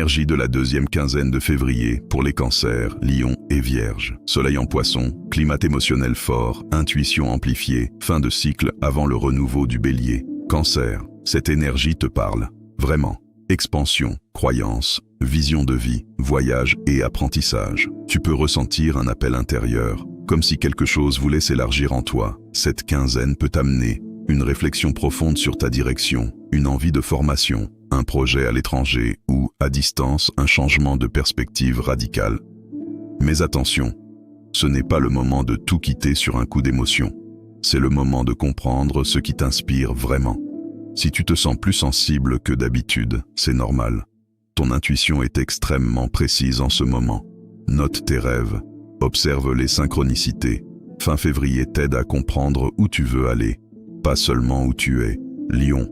Énergie de la deuxième quinzaine de février pour les cancers, lions et vierges. Soleil en poisson, climat émotionnel fort, intuition amplifiée, fin de cycle avant le renouveau du bélier. Cancer, cette énergie te parle. Vraiment. Expansion, croyance, vision de vie, voyage et apprentissage. Tu peux ressentir un appel intérieur, comme si quelque chose voulait s'élargir en toi. Cette quinzaine peut t'amener une réflexion profonde sur ta direction, une envie de formation, un projet à l'étranger ou, à distance, un changement de perspective radical. Mais attention, ce n'est pas le moment de tout quitter sur un coup d'émotion. C'est le moment de comprendre ce qui t'inspire vraiment. Si tu te sens plus sensible que d'habitude, c'est normal. Ton intuition est extrêmement précise en ce moment. Note tes rêves, observe les synchronicités. Fin février t'aide à comprendre où tu veux aller, pas seulement où tu es. Lion,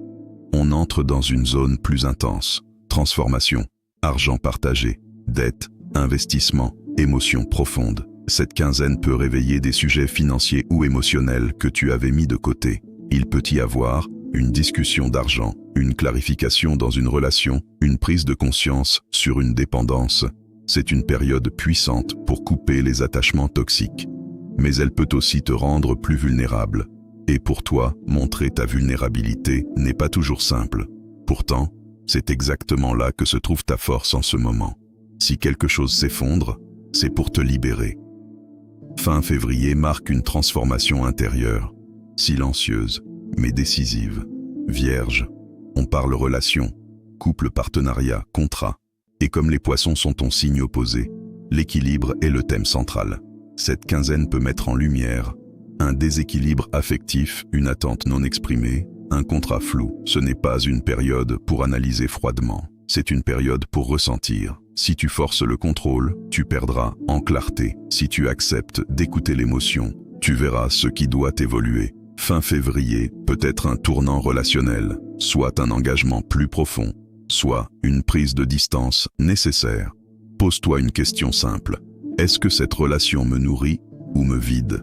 on entre dans une zone plus intense. Transformation, argent partagé, dette, investissement, émotions profondes. Cette quinzaine peut réveiller des sujets financiers ou émotionnels que tu avais mis de côté. Il peut y avoir une discussion d'argent, une clarification dans une relation, une prise de conscience sur une dépendance. C'est une période puissante pour couper les attachements toxiques. Mais elle peut aussi te rendre plus vulnérable. Et pour toi, montrer ta vulnérabilité n'est pas toujours simple. Pourtant, c'est exactement là que se trouve ta force en ce moment. Si quelque chose s'effondre, c'est pour te libérer. Fin février marque une transformation intérieure, silencieuse, mais décisive. Vierge, on parle relation, couple, partenariat, contrat. Et comme les poissons sont ton signe opposé, l'équilibre est le thème central. Cette quinzaine peut mettre en lumière un déséquilibre affectif, une attente non exprimée, un contrat flou. Ce n'est pas une période pour analyser froidement, c'est une période pour ressentir. Si tu forces le contrôle, tu perdras en clarté. Si tu acceptes d'écouter l'émotion, tu verras ce qui doit évoluer. Fin février peut être un tournant relationnel, soit un engagement plus profond, soit une prise de distance nécessaire. Pose-toi une question simple. Est-ce que cette relation me nourrit ou me vide ?